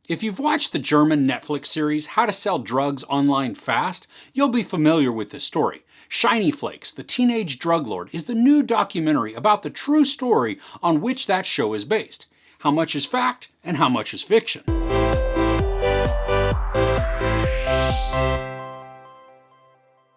If you've watched the German Netflix series How to Sell Drugs Online Fast, you'll be familiar with this story. Shiny Flakes, the teenage drug lord, is the new documentary about the true story on which that show is based. How much is fact and how much is fiction?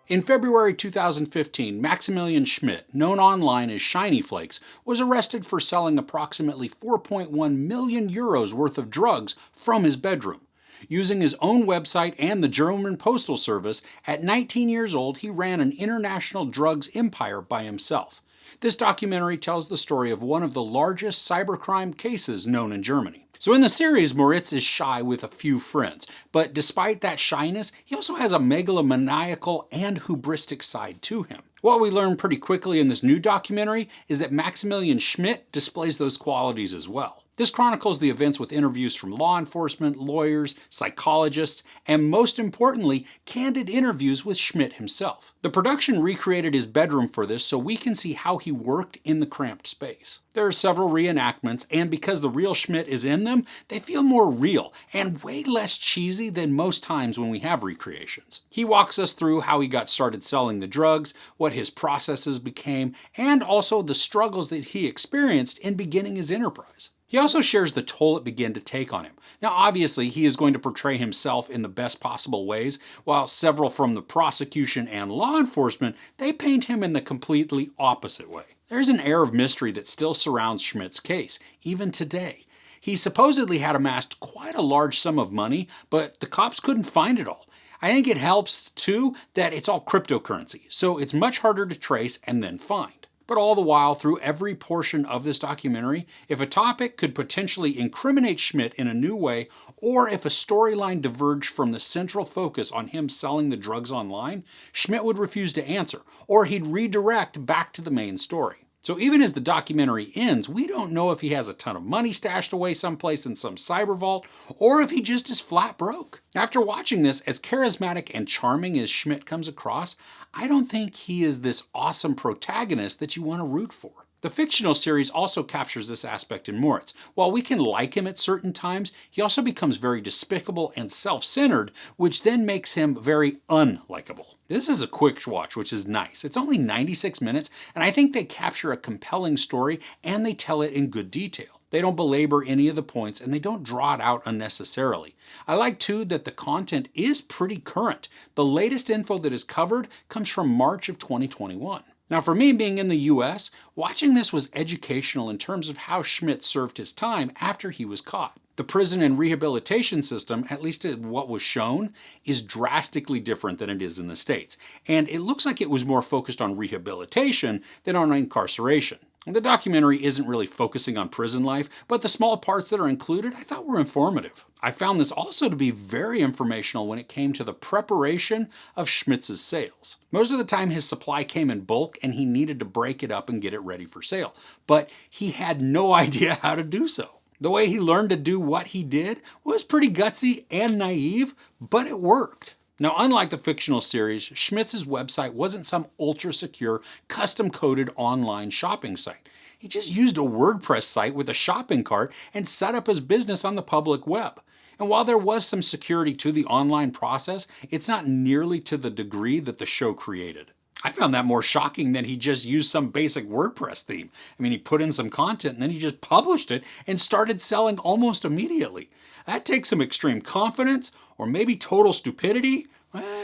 In February 2015, Maximilian Schmidt, known online as Shiny Flakes, was arrested for selling approximately 4.1 million euros worth of drugs from his bedroom. Using his own website and the German Postal Service, at 19 years old he ran an international drugs empire by himself. This documentary tells the story of one of the largest cybercrime cases known in Germany. So in the series, Moritz is shy with a few friends, but despite that shyness, he also has a megalomaniacal and hubristic side to him. What we learn pretty quickly in this new documentary is that Maximilian Schmidt displays those qualities as well. This chronicles the events with interviews from law enforcement, lawyers, psychologists, and most importantly, candid interviews with Schmidt himself. The production recreated his bedroom for this so we can see how he worked in the cramped space. There are several reenactments, and because the real Schmidt is in them, they feel more real and way less cheesy than most times when we have recreations. He walks us through how he got started selling the drugs, what his processes became, and also the struggles that he experienced in beginning his enterprise. He also shares the toll it began to take on him. Now obviously he is going to portray himself in the best possible ways, while several from the prosecution and law enforcement, they paint him in the completely opposite way. There's an air of mystery that still surrounds Schmidt's case, even today. He supposedly had amassed quite a large sum of money, but the cops couldn't find it all. I think it helps too that it's all cryptocurrency, so it's much harder to trace and then find. But all the while, through every portion of this documentary, if a topic could potentially incriminate Schmidt in a new way, or if a storyline diverged from the central focus on him selling the drugs online, Schmidt would refuse to answer, or he'd redirect back to the main story. So even as the documentary ends, we don't know if he has a ton of money stashed away someplace in some cyber vault, or if he just is flat broke. After watching this, as charismatic and charming as Schmidt comes across, I don't think he is this awesome protagonist that you want to root for. The fictional series also captures this aspect in Moritz. While we can like him at certain times, he also becomes very despicable and self-centered, which then makes him very unlikable. This is a quick watch, which is nice. It's only 96 minutes, and I think they capture a compelling story and they tell it in good detail. They don't belabor any of the points and they don't draw it out unnecessarily. I like too that the content is pretty current. The latest info that is covered comes from March of 2021. Now for me, being in the US, watching this was educational in terms of how Schmidt served his time after he was caught. The prison and rehabilitation system, at least what was shown, is drastically different than it is in the States. And it looks like it was more focused on rehabilitation than on incarceration. The documentary isn't really focusing on prison life, but the small parts that are included I thought were informative. I found this also to be very informational when it came to the preparation of Schmidt's sales. Most of the time his supply came in bulk and he needed to break it up and get it ready for sale, but he had no idea how to do so. The way he learned to do what he did was pretty gutsy and naive, but it worked. Now, unlike the fictional series, Schmidt's website wasn't some ultra-secure, custom-coded online shopping site. He just used a WordPress site with a shopping cart and set up his business on the public web. And while there was some security to the online process, it's not nearly to the degree that the show created. I found that more shocking than he just used some basic WordPress theme. I mean, he put in some content and then he just published it and started selling almost immediately. That takes some extreme confidence, or maybe total stupidity,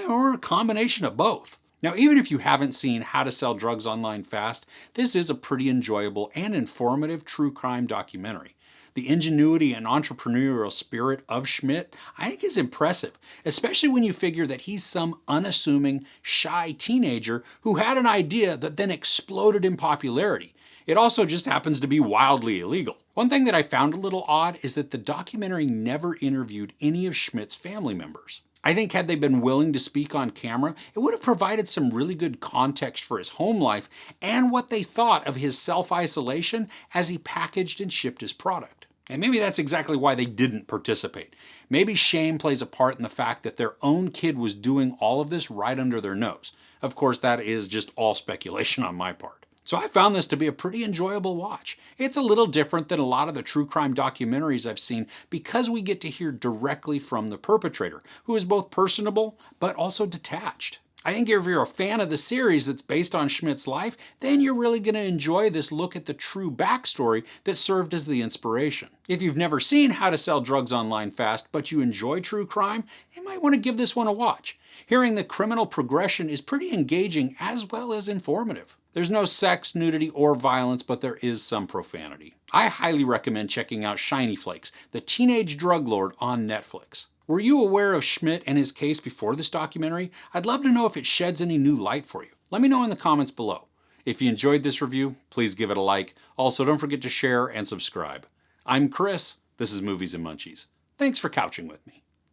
or a combination of both. Now, even if you haven't seen How to Sell Drugs Online Fast, this is a pretty enjoyable and informative true crime documentary. The ingenuity and entrepreneurial spirit of Schmidt, I think, is impressive, especially when you figure that he's some unassuming, shy teenager who had an idea that then exploded in popularity. It also just happens to be wildly illegal. One thing that I found a little odd is that the documentary never interviewed any of Schmidt's family members. I think had they been willing to speak on camera, it would have provided some really good context for his home life and what they thought of his self-isolation as he packaged and shipped his product. And maybe that's exactly why they didn't participate. Maybe shame plays a part in the fact that their own kid was doing all of this right under their nose. Of course, that is just all speculation on my part. So I found this to be a pretty enjoyable watch. It's a little different than a lot of the true crime documentaries I've seen because we get to hear directly from the perpetrator, who is both personable but also detached. I think if you're a fan of the series that's based on Schmidt's life, then you're really going to enjoy this look at the true backstory that served as the inspiration. If you've never seen How to Sell Drugs Online Fast, but you enjoy true crime, you might want to give this one a watch. Hearing the criminal progression is pretty engaging as well as informative. There's no sex, nudity, or violence, but there is some profanity. I highly recommend checking out Shiny Flakes, the teenage drug lord, on Netflix. Were you aware of Schmidt and his case before this documentary? I'd love to know if it sheds any new light for you. Let me know in the comments below. If you enjoyed this review, please give it a like. Also, don't forget to share and subscribe. I'm Chris. This is Movies and Munchies. Thanks for couching with me.